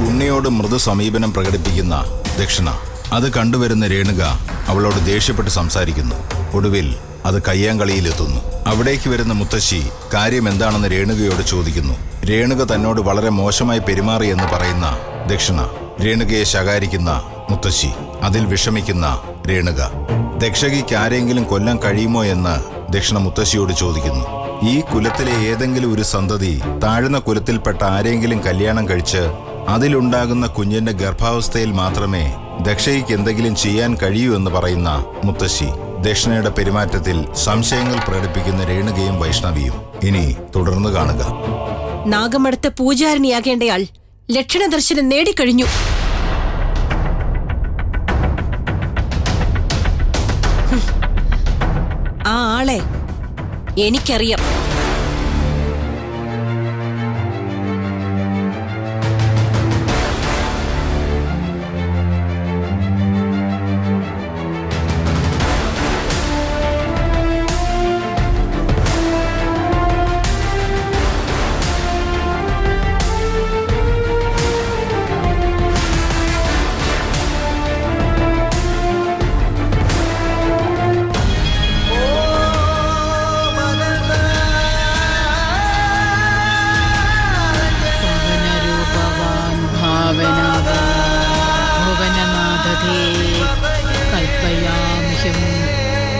ഉണ്ണിയോട് മൃദു സമീപനം പ്രകടിപ്പിക്കുന്ന ദക്ഷിണ. അത് കണ്ടുവരുന്ന രേണുക അവളോട് ദേഷ്യപ്പെട്ട് സംസാരിക്കുന്നു. ഒടുവിൽ അത് കയ്യാങ്കളിയിലെത്തുന്നു. അവിടേക്ക് വരുന്ന മുത്തശ്ശി കാര്യം എന്താണെന്ന് രേണുകയോട് ചോദിക്കുന്നു. രേണുക തന്നോട് വളരെ മോശമായി പെരുമാറിയെന്ന് പറയുന്ന ദക്ഷിണ. രേണുകയെ ശകാരിക്കുന്ന മുത്തശ്ശി. അതിൽ വിഷമിക്കുന്ന രേണുക. ദക്ഷകിക്ക് ആരെങ്കിലും കൊല്ലാൻ കഴിയുമോ എന്ന് ദക്ഷിണ മുത്തശ്ശിയോട് ചോദിക്കുന്നു. ഈ കുലത്തിലെ ഏതെങ്കിലും ഒരു സന്തതി താഴ്ന്ന കുലത്തിൽപ്പെട്ട ആരെങ്കിലും കല്യാണം കഴിച്ച് അതിലുണ്ടാകുന്ന കുഞ്ഞിന്റെ ഗർഭാവസ്ഥയിൽ മാത്രമേ ദക്ഷയ്ക്ക് എന്തെങ്കിലും ചെയ്യാൻ കഴിയൂ എന്ന് പറയുന്ന മുത്തശ്ശി. ദക്ഷിണയുടെ പെരുമാറ്റത്തിൽ സംശയങ്ങൾ പ്രകടിപ്പിക്കുന്ന രേണുകയും വൈഷ്ണവിയും. ഇനി തുടർന്ന് കാണുക. നാഗമഠത്തെ പൂജാരിണിയാകേണ്ടയാൾ ലക്ഷണ ദർശനം നേടിക്കഴിഞ്ഞു. ആ ആളെ എനിക്കറിയാം.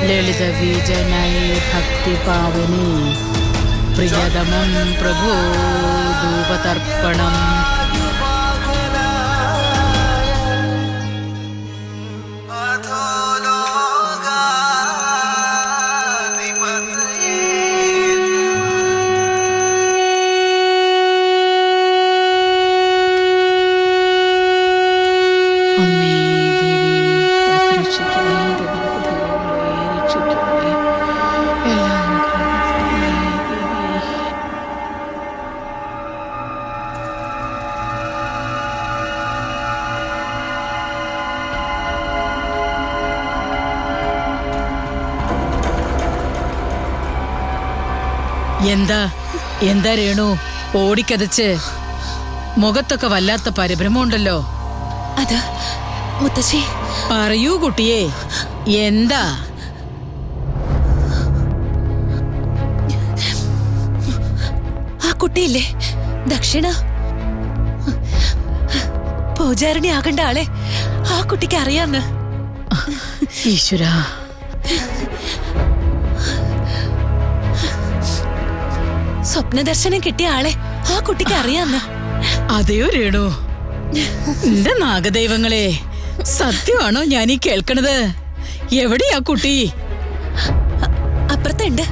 ലളിതവിജനൈ ഭക്തിപാവനി പ്രിയതമം പ്രഭോ ധൂപതർപ്പണം. എന്താ രേണു ഓടിക്കതച്ച്? മുഖത്തൊക്കെ വല്ലാത്ത പരിഭ്രമമുണ്ടല്ലോ. അത് മുത്തശ്ശി. പറയൂ കുട്ടിയെ, എന്താ? ആ കുട്ടിയില്ലേ ദക്ഷിണ, പൂജാരിണി ആകേണ്ട ആളെ ആ കുട്ടിക്ക് അറിയാന്ന്. ഈശ്വരാ, സ്വപ്നദർശനം കിട്ടിയ ആളെ ആ കുട്ടിക്ക് അറിയാന്ന്. അതെയോ രേണു? എന്റെ നാഗദൈവങ്ങളെ, സത്യമാണോ ഞാനീ കേൾക്കണത്? എവിടെയാ കുട്ടി? അപ്പുറത്തുണ്ട്.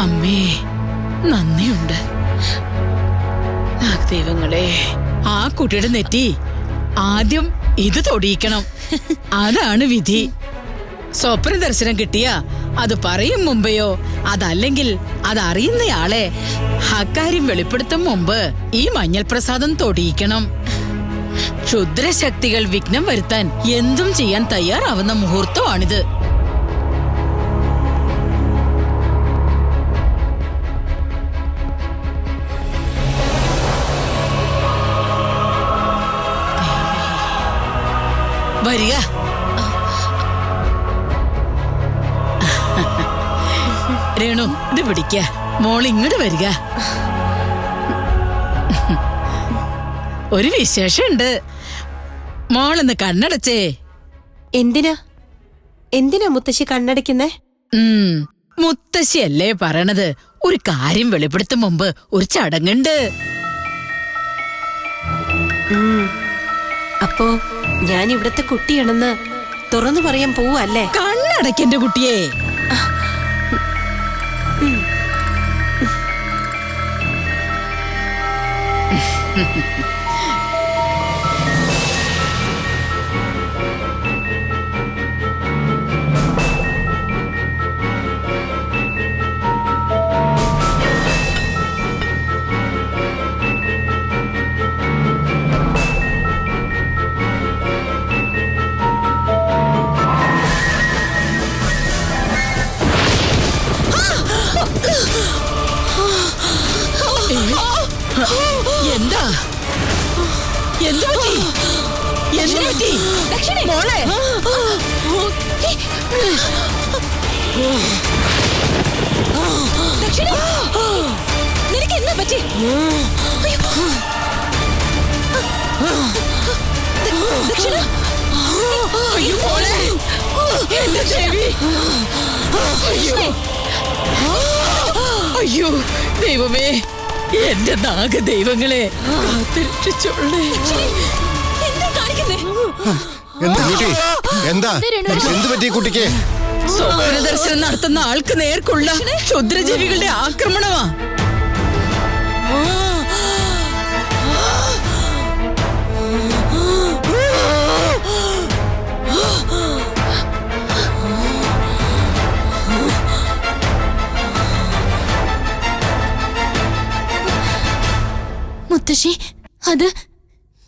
അമ്മേ, നന്ദിയുണ്ട്. നാഗദൈവങ്ങളെ, ആ കുട്ടിയുടെ നെറ്റി ആദ്യം ഇത് തൊടിയിക്കണം. അതാണ് വിധി. സ്വപ്ന ദർശനം കിട്ടിയ അത് പറയും മുമ്പെയോ അതല്ലെങ്കിൽ അതറിയുന്നയാളെ അക്കാര്യം വെളിപ്പെടുത്തും മുമ്പ് ഈ മഞ്ഞൾ പ്രസാദം തൊടിയിക്കണം. ക്ഷുദ്രശക്തികൾ വിഘ്നം വരുത്താൻ എന്തും ചെയ്യാൻ തയ്യാറാവുന്ന മുഹൂർത്തമാണിത്. വരിക. രേണു, ഇത് പിടിക്ക. മോൾ ഇങ്ങോട്ട് വരിക. ഒരു വിശേഷമുണ്ട്. മോളൊന്ന് കണ്ണടച്ചേ. എന്തിനാ മുത്തശ്ശി കണ്ണടയ്ക്കുന്നേ? മുത്തശ്ശിയല്ലേ പറയണത്, ഒരു കാര്യം വെളിപ്പെടുത്തും മുമ്പ് ഒരു ചടങ്ങുണ്ട്. അപ്പോ ഞാൻ ഇവിടത്തെ കുട്ടിയാണെന്ന് തുറന്നു പറയാൻ പോവല്ലേ? കണ്ണടയ്ക്കെന്റെ കുട്ടിയെ. എന്താ എന്ത് പറ്റി? എന്ത് പറ്റി? മോളെ നിനക്ക് എന്താ പറ്റി? അയ്യോ മോളെ, എന്റെ ചെവി. അയ്യോ ദൈവമേ, എന്റെ നാഗ ദൈവങ്ങളെ കാത്തിരക്ഷിച്ചോളേ. എന്താ കാണിക്കുന്നേ? എന്താ എന്ത് പറ്റി കുട്ടിക്ക്? സ്വപ്ന ദർശനം നടത്തുന്ന ആൾക്ക് നേർക്കുള്ള ക്ഷുദ്രജീവികളുടെ ആക്രമണമാ. മുത്തശ്ശി, അത്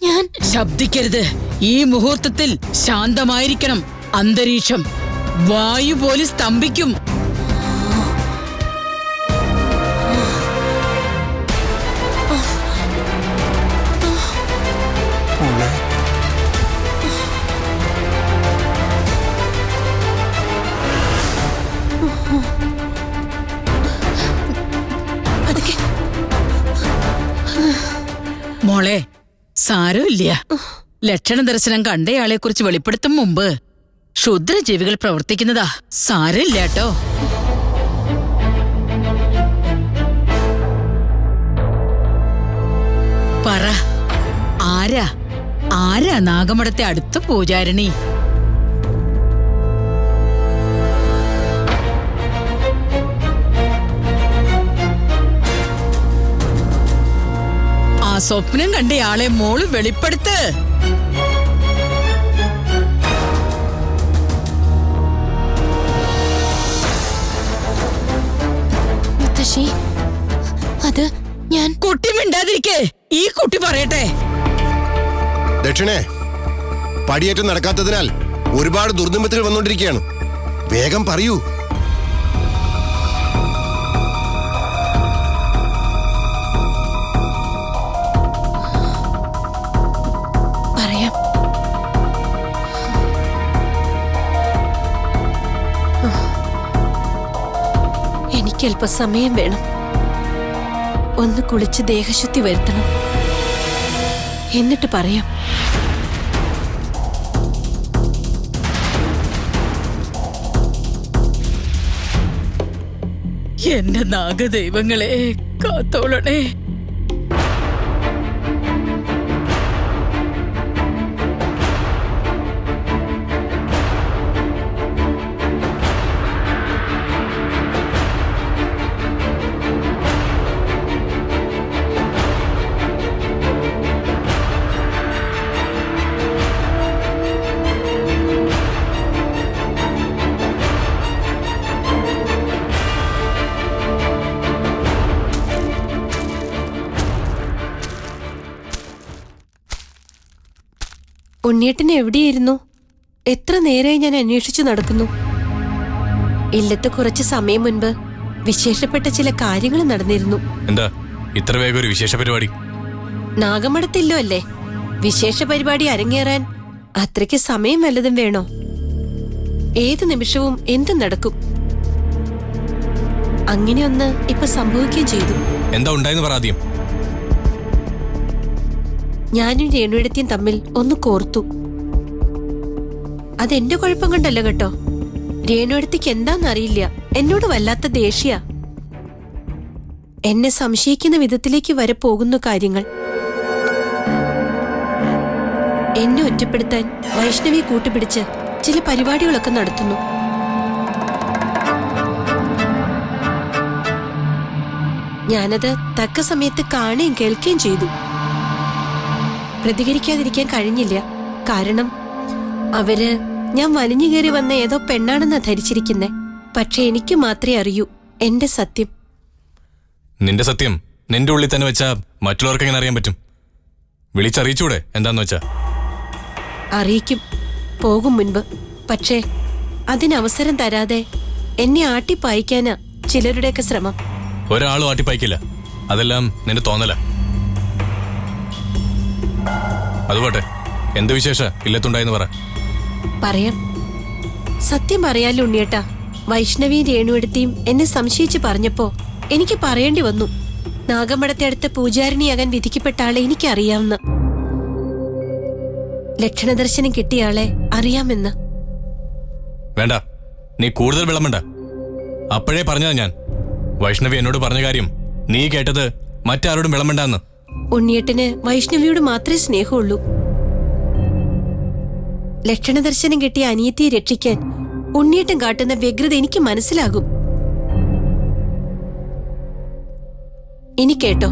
ഞാൻ... ശബ്ദിക്കരുത്. ഈ മുഹൂർത്തത്തിൽ ശാന്തമായിരിക്കണം അന്തരീക്ഷം. വായു പോലും സ്തംഭിക്കും. മോളെ സാരമില്ല. ലക്ഷണ ദർശനം കണ്ടയാളെ കുറിച്ച് വെളിപ്പെടുത്തും മുമ്പ് ക്ഷുദ്രജീവികൾ പ്രവർത്തിക്കുന്നതാ. സാരമില്ല കേട്ടോ. പറ, ആരാ നാഗമഠത്തെ അടുത്ത പൂജാരിണി? ആ സ്വപ്നം കണ്ടയാളെ മോള് വെളിപ്പെടുത്ത്. മുത്തശ്ശി, അത് ഞാൻ... കുട്ടി മിണ്ടാതിരിക്കേ. ഈ കുട്ടി പറയട്ടെ. ദക്ഷിണേ, പടിയേറ്റം നടക്കാത്തതിനാൽ ഒരുപാട് ദുർനിമിത്തുകൾ വന്നുകൊണ്ടിരിക്കുകയാണ്. വേഗം പറയൂ. പറയാം. എനിക്ക് അല്പസമയം വേണം. ഒന്ന് കുളിച്ച് ദേഹശുദ്ധി വരുത്തണം. എന്നിട്ട് പറയാം. എന്റെ നാഗദൈവങ്ങളെ കാത്തോളണേ. ഉണ്ണിയേട്ടൻ എവിടെയായിരുന്നു? എത്ര നേരമായി ഞാൻ അന്വേഷിച്ചു നടക്കുന്നു. ഇല്ലത്ത് കുറച്ച് സമയം മുൻപ് വിശേഷപ്പെട്ട ചില കാര്യങ്ങൾ നടന്നിരുന്നു. എന്താ ഇത്ര വേഗം ഒരു വിശേഷ പരിപാടി? നാഗമഠത്തില്ലോ അല്ലേ? വിശേഷ പരിപാടി അരങ്ങേറാൻ അത്രയ്ക്ക് സമയം വല്ലതും വേണോ? ഏത് നിമിഷവും എന്തും നടക്കും. അങ്ങനെയൊന്ന് ഇപ്പൊ സംഭവിക്കുകയും ചെയ്തു. എന്താ ഉണ്ടായെന്ന് പറ ആദ്യം. ഞാനും രേണുവിടത്തെയും തമ്മിൽ ഒന്ന് കോർത്തു. അതെന്റെ കുഴപ്പം കൊണ്ടല്ല കേട്ടോ. രേണുവിടത്തേക്ക് എന്താന്നറിയില്ല, എന്നോട് വല്ലാത്ത ദേഷ്യ. എന്നെ സംശയിക്കുന്ന വിധത്തിലേക്ക് വരെ പോകുന്നു കാര്യങ്ങൾ. എന്നെ ഒറ്റപ്പെടുത്താൻ വൈഷ്ണവിയെ കൂട്ടുപിടിച്ച് ചില പരിപാടികളൊക്കെ നടത്തുന്നു. ഞാനത് തക്ക സമയത്ത് കാണുകയും കേൾക്കുകയും ചെയ്തു. പ്രതികരിക്കാതിരിക്കാൻ കഴിഞ്ഞില്ല. കാരണം അവര് ഞാൻ വലിഞ്ഞു കയറി വന്ന ഏതോ പെണ്ണാണെന്നാ ധരിച്ചിരിക്കുന്നെ. പക്ഷെ എനിക്ക് മാത്രമേ അറിയൂ എന്റെ സത്യം. നിന്റെ സത്യം നിന്റെ ഉള്ളിൽ തന്നെ വെച്ചാ മറ്റുള്ളവർക്ക് എങ്ങനെ അറിയാൻ പറ്റും? വിളിച്ചറിയിച്ചൂടെ എന്താന്ന് വെച്ചാ? അറിയിക്കും പോകും മുൻപ്. പക്ഷേ അതിനവസരം തരാതെ എന്നെ ആട്ടിപ്പായിക്കാനാ ചിലരുടെയൊക്കെ ശ്രമം. ഒരാളും ആട്ടിപ്പായിക്കില്ല. അതെല്ലാം നിന്റെ തോന്നല. അതുപോട്ടെ, എന്ത് വിശേഷ ഇല്ലത്തുണ്ടായെന്ന് പറ. പറയാം. സത്യം പറയാലോ ഉണ്ണിയേട്ടാ, വൈഷ്ണവിയും രേണുവെടുത്തിയും എന്നെ സംശയിച്ച് പറഞ്ഞപ്പോ എനിക്ക് പറയേണ്ടി വന്നു. നാഗമഠത്തെ അടുത്ത പൂജാരിണിയാകാൻ വിധിക്കപ്പെട്ട ആളെ എനിക്കറിയാമെന്ന്, ലക്ഷണദർശനം കിട്ടിയ ആളെ അറിയാമെന്ന്. വേണ്ട, നീ കൂടുതൽ വിളമ്പണ്ട. അപ്പോഴേ പറഞ്ഞതാ ഞാൻ. വൈഷ്ണവി എന്നോട് പറഞ്ഞ കാര്യം നീ കേട്ടത് മറ്റാരോടും വിളമ്പണ്ടെന്ന്. ഉണ്ണിയേട്ടന് വൈഷ്ണവിയോട് മാത്രമേ സ്നേഹമുള്ളൂ. ലക്ഷണദർശനം കിട്ടിയ അനിയത്തിയെ രക്ഷിക്കാൻ ഉണ്ണിയേട്ടൻ കാട്ടുന്ന വ്യഗ്രത എനിക്ക് മനസ്സിലാകും. ഇനി കേട്ടോ,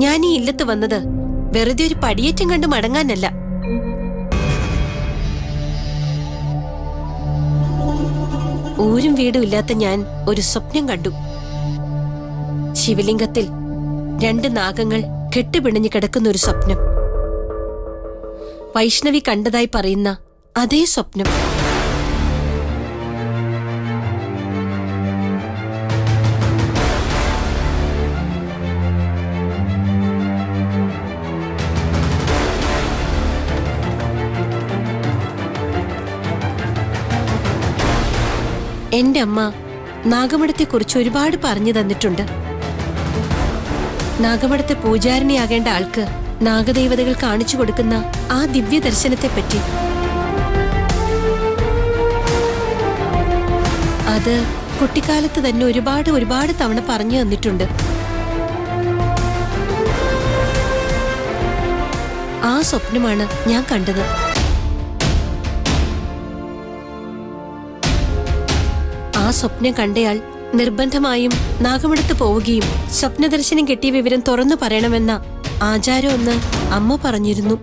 ഞാൻ ഈ ഇല്ലത്ത് വന്നത് വെറുതെ ഒരു പടിയേറ്റം കണ്ട് മടങ്ങാനല്ല. ഊരും വീടും ഇല്ലാത്ത ഞാൻ ഒരു സ്വപ്നം കണ്ടു. ശിവലിംഗത്തിൽ 2 നാഗങ്ങൾ കെട്ടുപിണഞ്ഞു കിടക്കുന്ന ഒരു സ്വപ്നം. വൈഷ്ണവി കണ്ടതായി പറയുന്ന അതേ സ്വപ്നം. എന്റെ അമ്മ നാഗമഠത്തെക്കുറിച്ച് ഒരുപാട് പറഞ്ഞു തന്നിട്ടുണ്ട്. നാഗമഠത്തെ പൂജാരിണിയാകേണ്ട ആൾക്ക് നാഗദേവതകൾ കാണിച്ചു കൊടുക്കുന്ന ആ ദിവ്യ ദർശനത്തെപ്പറ്റി. അത് കുട്ടിക്കാലത്ത് തന്നെ ഒരുപാട് തവണ പറഞ്ഞു തന്നിട്ടുണ്ട്. ആ സ്വപ്നമാണ് ഞാൻ കണ്ടത്. ആ സ്വപ്നം കണ്ടയാൾ നിർബന്ധമായും നാഗമഠത്ത് പോവുകയും സ്വപ്നദർശനം കിട്ടിയ വിവരം തുറന്നു പറയണമെന്ന ആചാരമെന്ന് അമ്മ പറഞ്ഞിരുന്നു.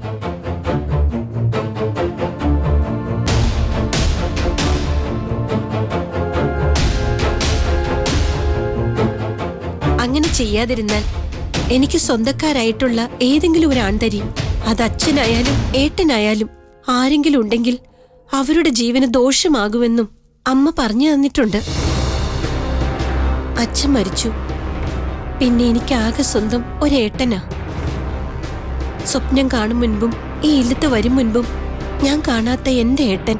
അങ്ങനെ ചെയ്യാതിരുന്നാൽ എനിക്ക് സ്വന്തക്കാരായിട്ടുള്ള ഏതെങ്കിലും ഒരു ആൺതരി, അത് അച്ഛനായാലും ഏട്ടനായാലും ആരെങ്കിലും ഉണ്ടെങ്കിൽ അവരുടെ ജീവന് ദോഷമാകുമെന്നും അമ്മ പറഞ്ഞു തന്നിട്ടുണ്ട്. അച്ഛൻ മരിച്ചു. പിന്നെ എനിക്ക് ആകെ സ്വന്തം ഒരേട്ടനാ. സ്വപ്നം കാണും മുൻപും ഈ ഇല്ലത്ത് വരും മുൻപും ഞാൻ കാണാത്ത എന്റെ ഏട്ടൻ.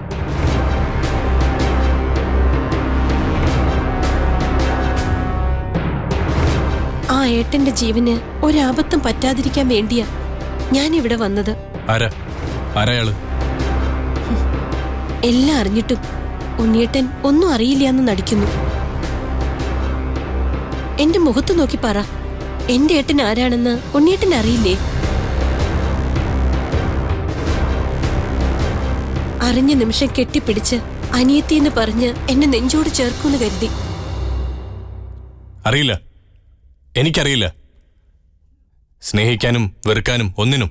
ആ ഏട്ടന്റെ ജീവന് ഒരാപത്തും പറ്റാതിരിക്കാൻ വേണ്ടിയാ ഞാൻ ഇവിടെ വന്നത്. എല്ലാം അറിഞ്ഞിട്ടും ഉണ്ണിയേട്ടൻ ഒന്നും അറിയില്ല എന്ന് നടിക്കുന്നു. എന്റെ മുഖത്ത് നോക്കി പറ, എന്റെ ഏട്ടൻ ആരാണെന്ന് ഉണ്ണിയേട്ടൻ അറിയില്ലേ? അറിഞ്ഞ നിമിഷം കെട്ടിപ്പിടിച്ച് അനിയത്തിന്ന് പറഞ്ഞ് എന്നെ നെഞ്ചോട് ചേർക്കുമെന്ന് കരുതി. അറിയില്ല, എനിക്കറിയില്ല. സ്നേഹിക്കാനും വെറുക്കാനും ഒന്നിനും,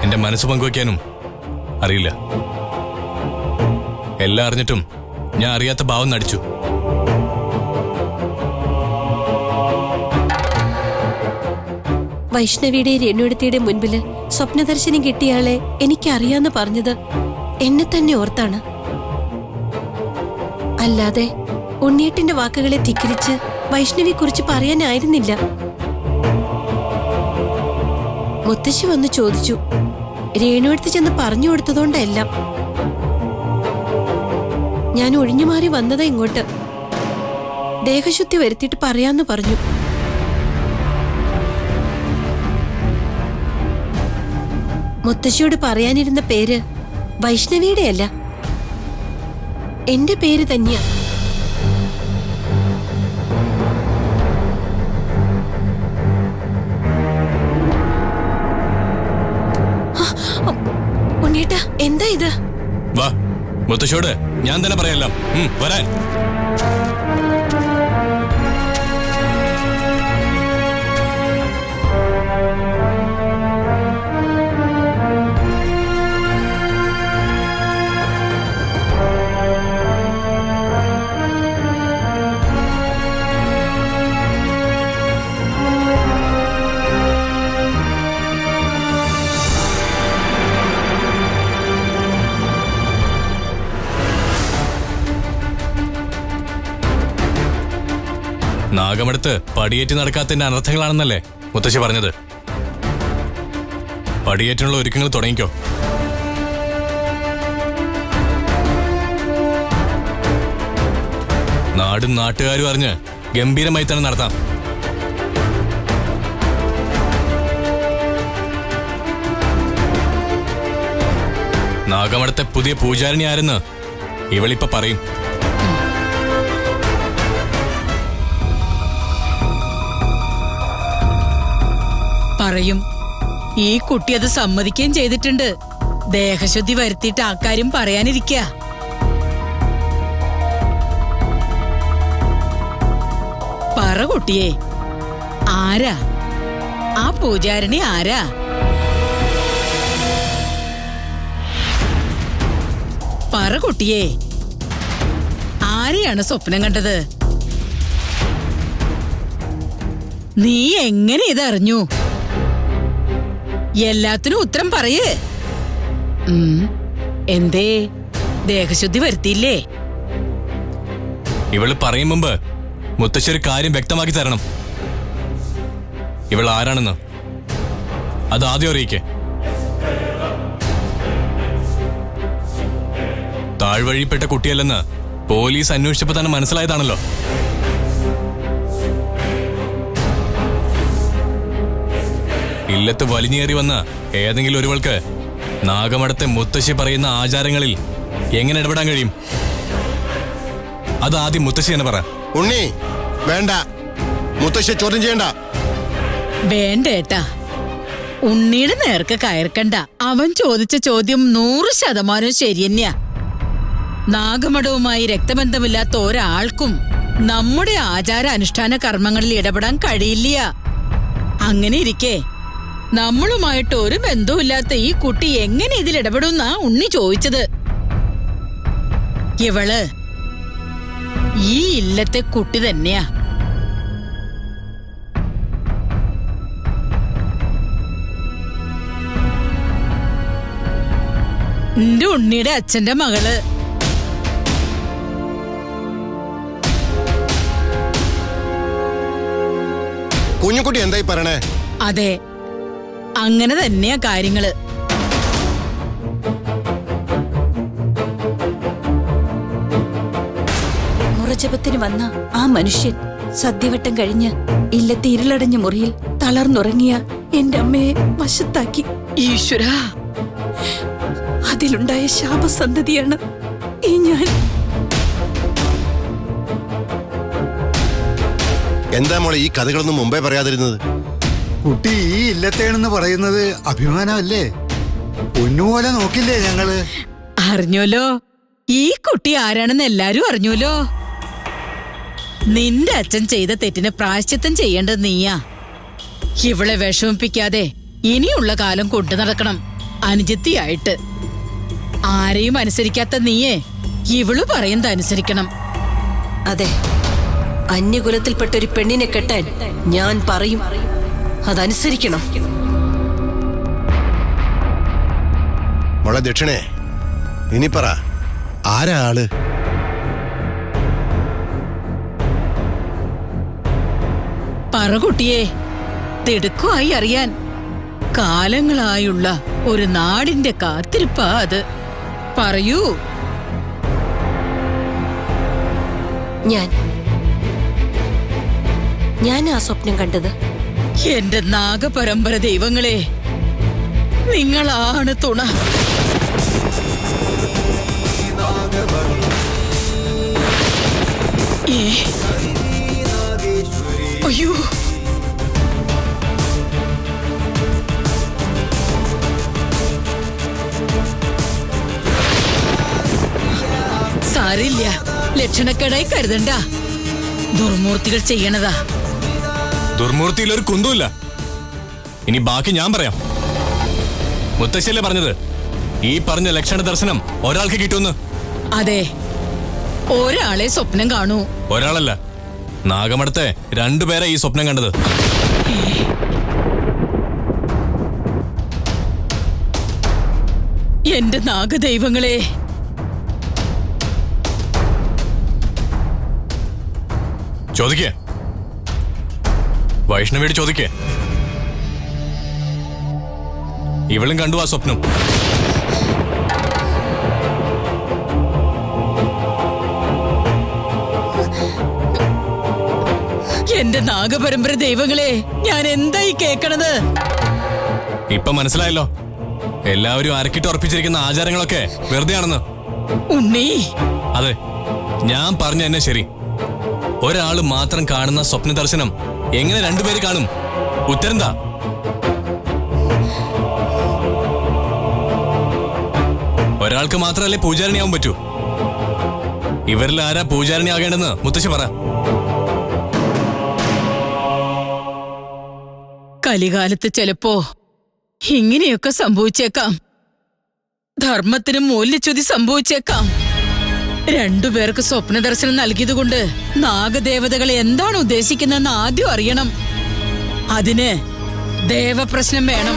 എന്റെ മനസ്സ് പങ്കുവയ്ക്കാനും അറിയില്ല. എല്ലാം അറിഞ്ഞിട്ടും ഞാൻ അറിയാത്ത ഭാവം നടിച്ചു. വൈഷ്ണവിയുടെ രേണുവെടുത്തിയുടെ മുൻപില് സ്വപ്നദർശനം കിട്ടിയാളെ എനിക്കറിയാന്ന് പറഞ്ഞത് എന്നെ തന്നെ ഓർത്താണ്. അല്ലാതെ ഉണ്ണിയേട്ടന്റെ വാക്കുകളെ ധിക്കരിച്ച് വൈഷ്ണവിയെ കുറിച്ച് പറയാനായിരുന്നില്ല. മുത്തശ്ശി വന്ന് ചോദിച്ചു. രേണുവെടുത്ത് ചെന്ന് പറഞ്ഞു കൊടുത്തതുകൊണ്ടെല്ലാം. ഞാൻ ഒഴിഞ്ഞുമാറി വന്നതാ ഇങ്ങോട്ട്. ദേഹശുദ്ധി വരുത്തിയിട്ട് പറയാന്ന് പറഞ്ഞു. മുത്തശ്ശിയോട് പറയാനിരുന്ന പേര് വൈഷ്ണവിയുടെ അല്ല, എന്റെ പേര് തന്നെയാ. ഉണ്ണിയേട്ടാ, എന്താ ഇത്? വാ, മുത്തശ്ശിയോട് ഞാൻ തന്നെ പറയാം. വരാൻ. നാഗമഠത്ത് പടിയേറ്റി നടക്കാത്തതിന്റെ അനർത്ഥങ്ങളാണെന്നല്ലേ മുത്തശ്ശി പറഞ്ഞത്? പടിയേറ്റിനുള്ള ഒരുക്കങ്ങൾ തുടങ്ങിക്കോ. നാടും നാട്ടുകാരും അറിഞ്ഞ് ഗംഭീരമായി തന്നെ നടത്താം. നാഗമഠത്തെ പുതിയ പൂജാരിണി ആരെന്ന് ഇവളിപ്പ പറയും. പറയും. ഈ കുട്ടി അത് സമ്മതിക്കുകയും ചെയ്തിട്ടുണ്ട്. ദേഹശുദ്ധി വരുത്തിയിട്ട് ആ കാര്യം പറയാനിരിക്ക. പറ കുട്ടിയെ, ആരാ ആ പൂജാരിണി? ആരാ? പറ കുട്ടിയെ, ആരെയാണ് സ്വപ്നം കണ്ടത്? നീ എങ്ങനെ ഇതറിഞ്ഞു? എല്ലാത്തിനും ഉത്തരം പറയേ. എന്തേ ദേഹശുദ്ധി വരുത്തിയില്ലേ? ഇവള് പറയും മുമ്പ് മുത്തശ്ശി ഒരു കാര്യം വ്യക്തമാക്കി തരണം. ഇവൾ ആരാണെന്ന് അത് ആദ്യം അറിയിക്കേ. താഴ്വഴിപ്പെട്ട കുട്ടിയല്ലെന്ന് പോലീസ് അന്വേഷിച്ചപ്പോ തന്നെ മനസ്സിലായതാണല്ലോ. ഇല്ലത്ത് വലിഞ്ഞേറി വന്ന ഏതെങ്കിലും ഒരുവൾക്ക് നാഗമഠത്തെ മുത്തശ്ശി പറയുന്ന ആചാരങ്ങളിൽ എങ്ങനെ ഇടപെടാൻ കഴിയും? അത് ആദ്യം മുത്തശ്ശി തന്നെ പറ. ഉണ്ണി വേണ്ട, മുത്തശ്ശിയെ ചോദ്യം ചെയ്യണ്ട. വേണ്ടേട്ടാ, ഉണ്ണിയുടെ നേർക്ക് കയർക്കണ്ട. അവൻ ചോദിച്ച ചോദ്യം 100% ശരിയെന്നെയാ. നാഗമഠവുമായി രക്തബന്ധമില്ലാത്ത ഒരാൾക്കും നമ്മുടെ ആചാര അനുഷ്ഠാന കർമ്മങ്ങളിൽ ഇടപെടാൻ കഴിയില്ല. അങ്ങനെ ഇരിക്കെ നമ്മളുമായിട്ട് ഒരു ബന്ധവുമില്ലാത്ത ഈ കുട്ടി എങ്ങനെ ഇതിൽ ഇടപെടുന്നാ ഉണ്ണി ചോദിച്ചത്. ഇവള് ഈ ഇല്ലത്തെ കുട്ടി തന്നെയാ. എന്റെ ഉണ്ണിയുടെ അച്ഛന്റെ മകള്. കുഞ്ഞുകുട്ടി എന്തായി പറയണേ? അതെ, അങ്ങനെ തന്നെയാ കാര്യങ്ങള്. മുറജപത്തിന് വന്ന ആ മനുഷ്യൻ സദ്യവട്ടം കഴിഞ്ഞ് ഇല്ലത്തെ ഇരുളടഞ്ഞ മുറിയിൽ തളർന്നുറങ്ങിയ എന്റെ അമ്മയെ വശത്താക്കി. ഈശ്വരാ, അതിലുണ്ടായ ശാപസന്തതിയാണ് ഈ ഞാൻ. എന്താ മോളെ ഈ കഥകളൊന്നും മുമ്പേ പറയാതിരുന്നത്? കുട്ടി ഈ ഇല്ലത്തേണെന്ന് പറയുന്നത് അഭിമാനമല്ലേ? പൊന്നുപോലെ നോക്കില്ലേ ഞങ്ങള്? അറിഞ്ഞോലോ, ഈ കുട്ടി ആരാണെന്ന് എല്ലാരും അറിഞ്ഞോലോ. നിന്റെ അച്ഛൻ ചെയ്ത തെറ്റിന് പ്രായശ്ചിത്തം ചെയ്യേണ്ടത് നീയാ. ഇവളെ വിഷമിപ്പിക്കാതെ ഇനിയുള്ള കാലം കൊണ്ടു നടക്കണം അനുജത്തിയായിട്ട്. ആരെയും അനുസരിക്കാത്ത നീയെ ഇവള് പറയുന്നത് അനുസരിക്കണം. അതെ, അന്യകുലത്തിൽപ്പെട്ട ഒരു പെണ്ണിനെ കെട്ടാൻ ഞാൻ പറയും, അതനുസരിക്കണം. മോളെ ദക്ഷിണേ, ഇനി പറ, ആരാ ആള്? പറ കുട്ടിയെ, തിടുക്കമായി അറിയാൻ. കാലങ്ങളായുള്ള ഒരു നാടിന്റെ കാത്തിരിപ്പാ അത്. പറയൂ. ഞാൻ ആ സ്വപ്നം കണ്ടത്. എന്റെ നാഗപരമ്പര ദൈവങ്ങളെ, നിങ്ങളാണ് തുണ. അയ്യോ, സാരില്ല, ലക്ഷണക്കേടായി കരുതണ്ട. ദുർമൂർത്തികൾ ചെയ്യണതാ. ദുർമൂർത്തിയിൽ ഒരു കുന്തുമില്ല. ഇനി ബാക്കി ഞാൻ പറയാം. മുത്തശ്ശിയല്ലേ പറഞ്ഞത് ഈ പറഞ്ഞ ലക്ഷണ ദർശനം ഒരാൾക്ക് കിട്ടുമെന്ന്? അതെ, ഒരാളെ സ്വപ്നം കാണൂ. ഒരാളല്ല, നാഗമഠത്തെ 2 പേരെ ഈ സ്വപ്നം കണ്ടത്. എന്റെ നാഗദൈവങ്ങളെ, ചോദിക്കേ, വൈഷ്ണവിയോട് ചോദിക്കേ. ഇവളും കണ്ടു ആ സ്വപ്നം. എന്റെ നാഗപരമ്പര ദൈവങ്ങളെ, ഞാൻ എന്തായി കേക്കണത്? ഇപ്പൊ മനസ്സിലായല്ലോ, എല്ലാവരും അരക്കിട്ട് ഉറപ്പിച്ചിരിക്കുന്ന ആചാരങ്ങളൊക്കെ വെറുതെയാണെന്ന്. ഉണ്ണി, അതെ, ഞാൻ പറഞ്ഞ എന്നെ ശരി. ഒരാള് മാത്രം കാണുന്ന സ്വപ്ന ദർശനം എങ്ങനെ രണ്ടുപേര് കാണും? ഉത്തരന്താ? ഒരാൾക്ക് മാത്രമല്ലേ പൂജാരിണിയാവാൻ പറ്റൂ. ഇവരിൽ ആരാ പൂജാരിണി ആകേണ്ടെന്ന് മുത്തശ്ശി പറ. കലികാലത്ത് ചിലപ്പോ ഇങ്ങനെയൊക്കെ സംഭവിച്ചേക്കാം. ധർമ്മത്തിന് മൂല്യച്യുതി സംഭവിച്ചേക്കാം. രണ്ടുപേർക്ക് സ്വപ്ന ദർശനം നൽകിയതുകൊണ്ട് നാഗദേവതകൾ എന്താണ് ഉദ്ദേശിക്കുന്നതെന്ന് ആദ്യം അറിയണം. അതിന് ദേവപ്രശ്നം വേണം.